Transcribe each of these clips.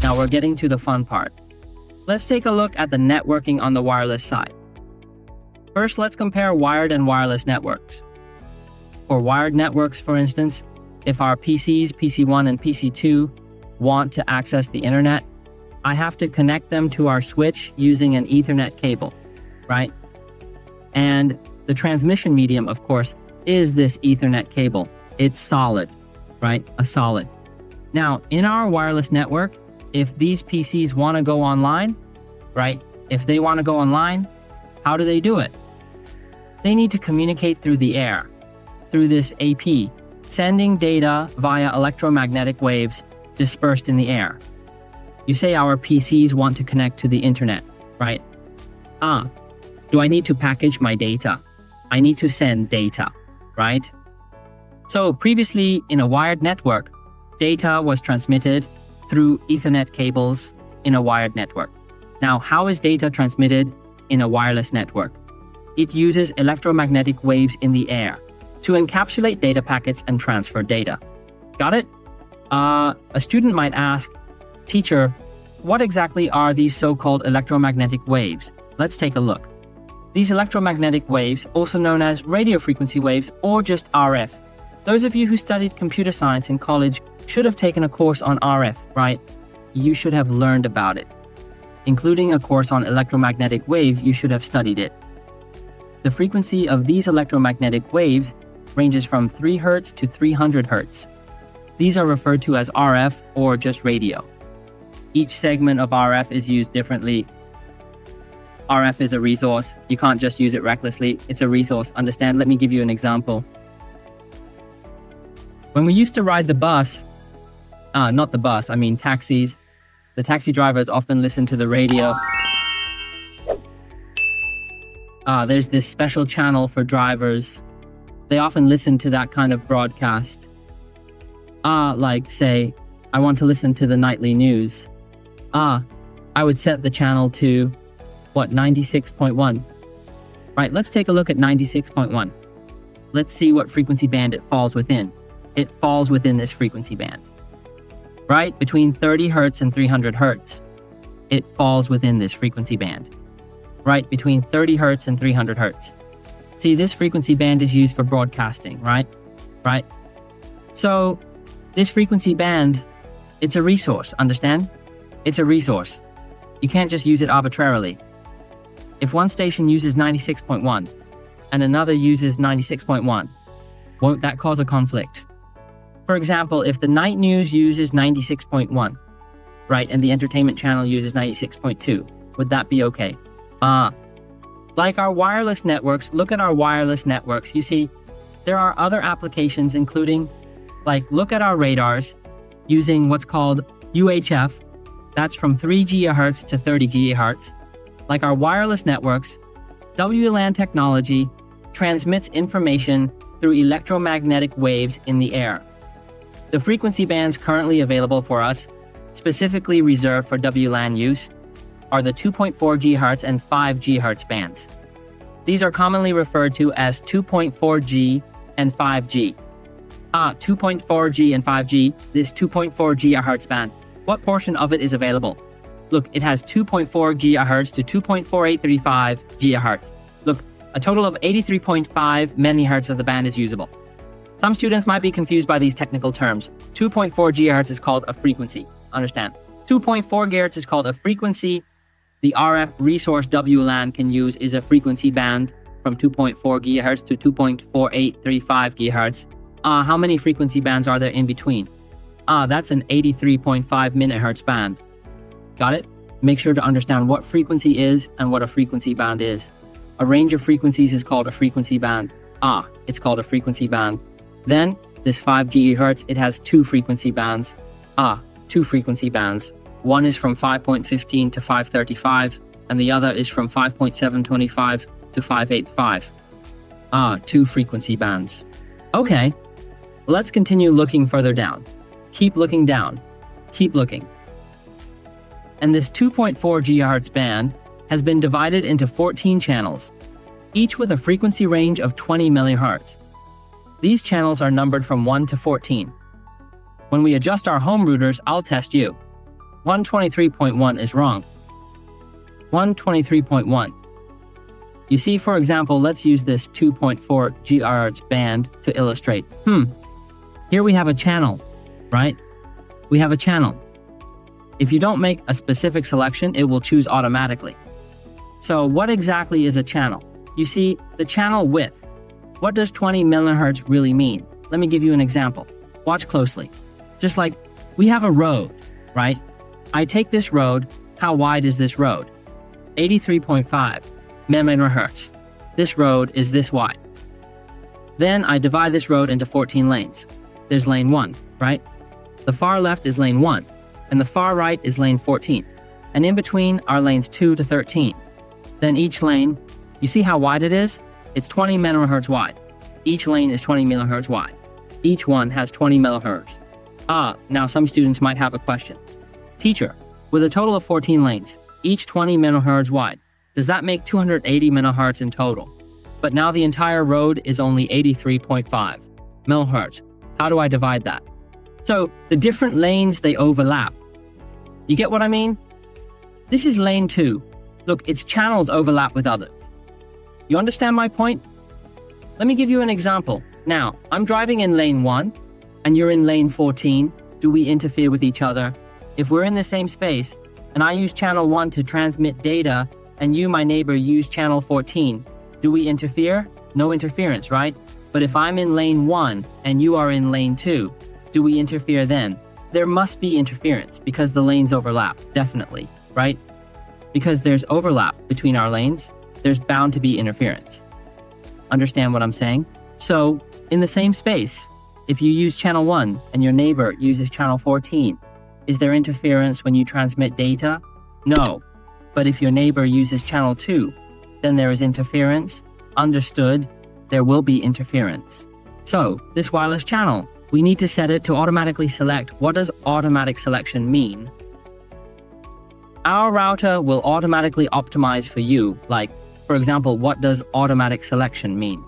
Now we're getting to the fun part. Let's take a look at the networking on the wireless side. First, let's compare wired and wireless networks. For wired networks, for instance, if our PCs, PC1 and PC2, want to access the internet, I have to connect them to our switch using an Ethernet cable, right? And the transmission medium, of course, is this Ethernet cable. It's solid, right? A solid. Now, in our wireless network, if these PCs want to go online, right? If they want to go online, how do they do it? They need to communicate through the air, through this AP, sending data via electromagnetic waves dispersed in the air. You say our PCs want to connect to the internet, right? Do I need to package my data? I need to send data, right? So previously in a wired network, data was transmitted through Ethernet cables in a wired network. Now, how is data transmitted in a wireless network? It uses electromagnetic waves in the air to encapsulate data packets and transfer data. Got it? A student might ask, "Teacher, what exactly are these so-called electromagnetic waves?" Let's take a look. These electromagnetic waves, also known as radio frequency waves or just RF. Those of you who studied computer science in college should have taken a course on RF, right? You should have learned about it. Including a course on electromagnetic waves, you should have studied it. The frequency of these electromagnetic waves ranges from 3 Hz to 300 Hz. These are referred to as RF or just radio. Each segment of RF is used differently. RF is a resource. You can't just use it recklessly. It's a resource. Understand? Let me give you an example. When we used to ride the bus, not the bus, I mean taxis, the taxi drivers often listen to the radio. There's this special channel for drivers. They often listen to that kind of broadcast. Like, say, I want to listen to the nightly news. I would set the channel to, 96.1. Right, let's take a look at 96.1. Let's see what frequency band it falls within. It falls within this frequency band. Right, between 30 Hz and 300 Hz. It falls within this frequency band. Right, between 30 Hz and 300 Hz. See, this frequency band is used for broadcasting, right? Right? So, this frequency band, it's a resource, understand? It's a resource. You can't just use it arbitrarily. If one station uses 96.1 and another uses 96.1, won't that cause a conflict? For example, if the night news uses 96.1, right, and the entertainment channel uses 96.2, would that be okay? Like our wireless networks, look at our wireless networks. You see, there are other applications including, like, look at our radars using what's called UHF. That's from 3 GHz to 30 GHz. Like our wireless networks, WLAN technology transmits information through electromagnetic waves in the air. The frequency bands currently available for us, specifically reserved for WLAN use, are the 2.4 GHz and 5 GHz bands. These are commonly referred to as 2.4G and 5G. 2.4G and 5G, this 2.4 GHz band, what portion of it is available? Look, it has 2.4 GHz to 2.4835 GHz. Look, a total of 83.5 MHz of the band is usable. Some students might be confused by these technical terms. 2.4 GHz is called a frequency. Understand? 2.4 GHz is called a frequency. The RF resource WLAN can use is a frequency band from 2.4 GHz to 2.4835 GHz. How many frequency bands are there in between? That's an 83.5 MHz band. Got it? Make sure to understand what frequency is and what a frequency band is. A range of frequencies is called a frequency band. It's called a frequency band. Then, this 5 GHz, it has 2 frequency bands. 2 frequency bands. One is from 5.15 to 535, and the other is from 5.725 to 585. 2 frequency bands. Okay, let's continue looking further down. Keep looking down. Keep looking. And this 2.4 GHz band has been divided into 14 channels, each with a frequency range of 20 MHz. These channels are numbered from 1 to 14. When we adjust our home routers, I'll test you. 123.1 is wrong. 123.1. You see, for example, let's use this 2.4 GHz band to illustrate. Here we have a channel, right? We have a channel. If you don't make a specific selection, it will choose automatically. So what exactly is a channel? You see, the channel width. What does 20 MHz really mean? Let me give you an example. Watch closely. Just like we have a road, right? I take this road. How wide is this road? 83.5 MHz. This road is this wide. Then I divide this road into 14 lanes. There's lane 1, right? The far left is lane 1, and the far right is lane 14. And in between are lanes 2 to 13. Then each lane, you see how wide it is? It's 20 MHz wide. Each lane is 20 MHz wide. Each one has 20 MHz. Now some students might have a question. Teacher, with a total of 14 lanes, each 20 MHz wide, does that make 280 MHz in total? But now the entire road is only 83.5 MHz. How do I divide that? So the different lanes, they overlap. You get what I mean? This is lane 2. Look, its channels overlap with others. You understand my point? Let me give you an example. Now, I'm driving in lane 1, and you're in lane 14. Do we interfere with each other? If we're in the same space, and I use channel 1 to transmit data, and you, my neighbor, use channel 14, do we interfere? No interference, right? But if I'm in lane 1, and you are in lane 2, do we interfere then? There must be interference, because the lanes overlap, definitely, right? Because there's overlap between our lanes, there's bound to be interference. Understand what I'm saying? So, in the same space, if you use channel 1 and your neighbor uses channel 14, is there interference when you transmit data? No. But if your neighbor uses channel 2, then there is interference. Understood, there will be interference. So, this wireless channel, we need to set it to automatically select. What does automatic selection mean? Our router will automatically optimize for you. Like, for example, what does automatic selection mean?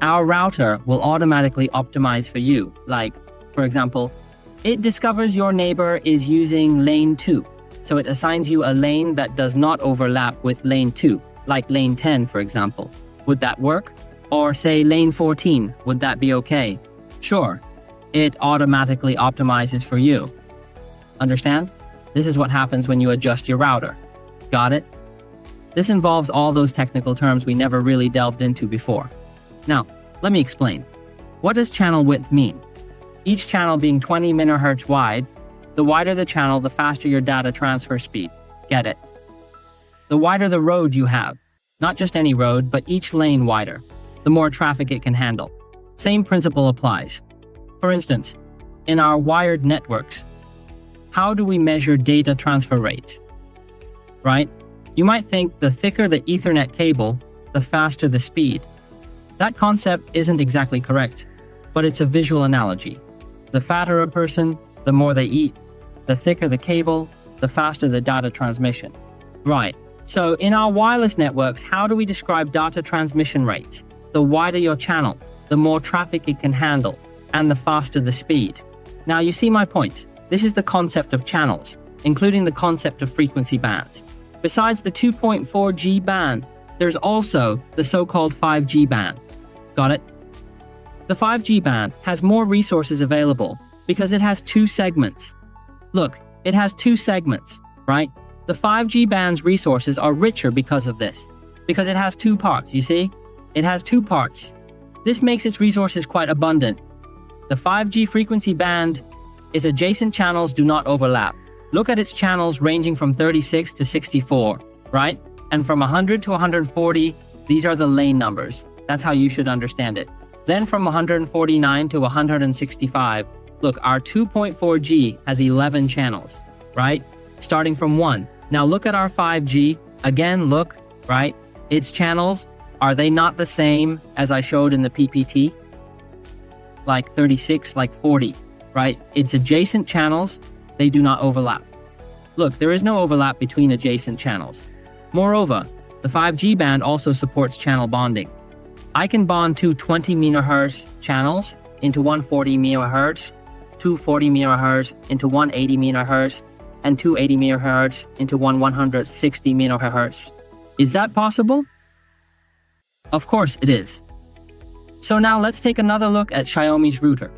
Our router will automatically optimize for you. Like, for example, it discovers your neighbor is using lane 2. So it assigns you a lane that does not overlap with lane 2, like lane 10, for example. Would that work? Or say lane 14, would that be okay? Sure. It automatically optimizes for you. Understand? This is what happens when you adjust your router. Got it? This involves all those technical terms we never really delved into before. Now, let me explain. What does channel width mean? Each channel being 20 MHz wide, the wider the channel, the faster your data transfer speed. Get it? The wider the road you have, not just any road, but each lane wider, the more traffic it can handle. Same principle applies. For instance, in our wired networks, how do we measure data transfer rates? Right? You might think the thicker the Ethernet cable, the faster the speed. That concept isn't exactly correct, but it's a visual analogy. The fatter a person, the more they eat. The thicker the cable, the faster the data transmission. Right. So in our wireless networks, how do we describe data transmission rates? The wider your channel, the more traffic it can handle, and the faster the speed. Now you see my point. This is the concept of channels, including the concept of frequency bands. Besides the 2.4G band, there's also the so-called 5G band. Got it? The 5G band has more resources available because it has 2 segments. Look, it has 2 segments, right? The 5G band's resources are richer because of this, because it has 2 parts, you see? It has 2 parts. This makes its resources quite abundant. The 5G frequency band is adjacent channels do not overlap. Look at its channels ranging from 36 to 64, right? And from 100 to 140, these are the lane numbers. That's how you should understand it. Then from 149 to 165, look, our 2.4G has 11 channels, right? Starting from 1. Now look at our 5G. Again, look, right? Its channels, are they not the same as I showed in the PPT? Like 36, like 40, right? It's adjacent channels, they do not overlap. Look, there is no overlap between adjacent channels. Moreover, the 5G band also supports channel bonding. I can bond 2 20 MHz channels into 140 MHz two 40 MHz into one 80 MHz, and two 80 MHz into one 160 MHz. Is that possible? Of course it is. So now let's take another look at Xiaomi's router.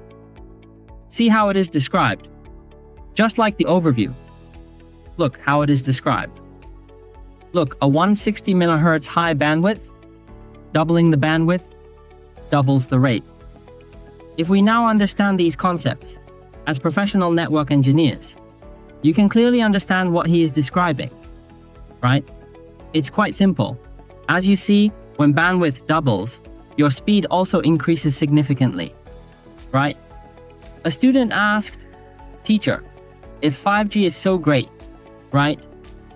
See how it is described. Just like the overview. Look how it is described. Look, a 160 MHz high bandwidth, doubling the bandwidth, doubles the rate. If we now understand these concepts, as professional network engineers, you can clearly understand what he is describing, right? It's quite simple. As you see, when bandwidth doubles, your speed also increases significantly, right? A student asked, "Teacher, if 5G is so great, right,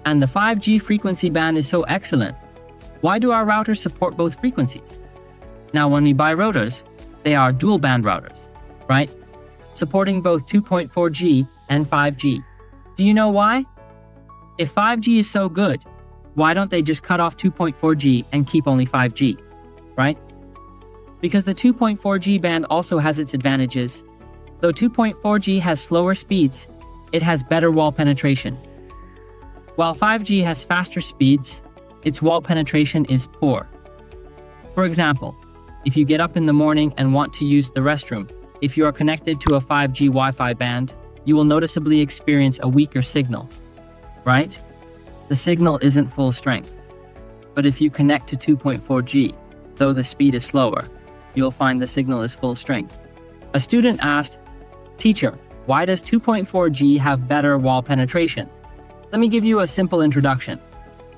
and the 5G frequency band is so excellent, why do our routers support both frequencies?" Now, when we buy routers, they are dual band routers, right? Supporting both 2.4G and 5G. Do you know why? If 5G is so good, why don't they just cut off 2.4G and keep only 5G, right? Because the 2.4G band also has its advantages. Though 2.4G has slower speeds, it has better wall penetration. While 5G has faster speeds, its wall penetration is poor. For example, if you get up in the morning and want to use the restroom, if you are connected to a 5G Wi-Fi band, you will noticeably experience a weaker signal, right? The signal isn't full strength. But if you connect to 2.4G, though the speed is slower, you'll find the signal is full strength. A student asked, "Teacher, why does 2.4G have better wall penetration?" Let me give you a simple introduction.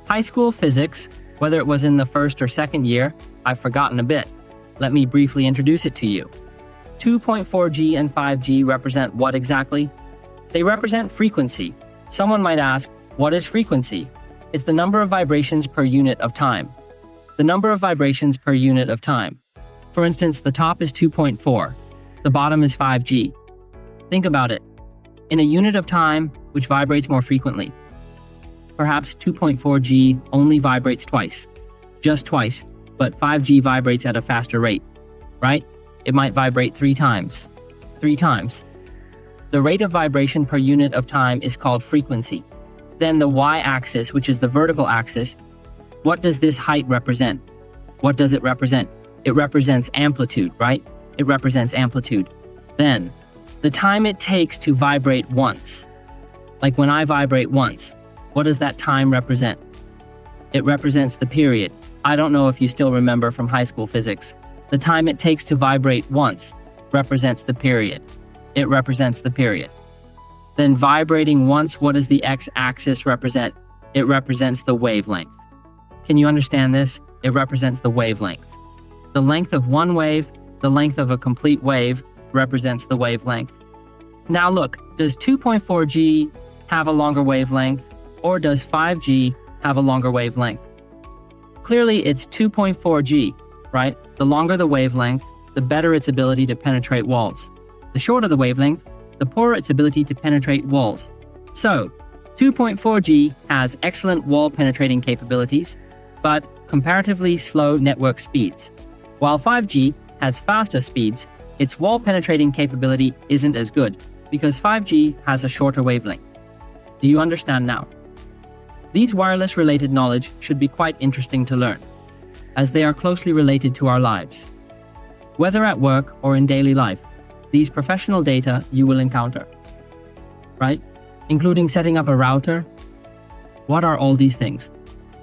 High school physics, whether it was in the first or second year, I've forgotten a bit. Let me briefly introduce it to you. 2.4G and 5G represent what exactly? They represent frequency. Someone might ask, what is frequency? It's the number of vibrations per unit of time. The number of vibrations per unit of time. For instance, the top is 2.4. The bottom is 5G. Think about it. In a unit of time, which vibrates more frequently? Perhaps 2.4G only vibrates twice. Just twice, but 5G vibrates at a faster rate, right? It might vibrate 3 times. 3 times. The rate of vibration per unit of time is called frequency. Then the y-axis, which is the vertical axis, what does this height represent? What does it represent? It represents amplitude, right? It represents amplitude. Then, the time it takes to vibrate once. Like when I vibrate once, what does that time represent? It represents the period. I don't know if you still remember from high school physics. The time it takes to vibrate once represents the period. It represents the period. Then vibrating once, what does the x-axis represent? It represents the wavelength. Can you understand this? It represents the wavelength. The length of one wave, the length of a complete wave, represents the wavelength. Now look, does 2.4G have a longer wavelength, or does 5G have a longer wavelength? Clearly it's 2.4G, right? The longer the wavelength, the better its ability to penetrate walls. The shorter the wavelength, the poorer its ability to penetrate walls. So, 2.4G has excellent wall penetrating capabilities, but comparatively slow network speeds. While 5G has faster speeds, its wall penetrating capability isn't as good because 5G has a shorter wavelength. Do you understand now? These wireless related knowledge should be quite interesting to learn, as they are closely related to our lives. Whether at work or in daily life, these professional data you will encounter, right? Including setting up a router. What are all these things?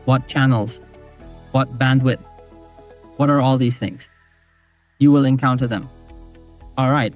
What channels? What bandwidth? What are all these things? You will encounter them. All right.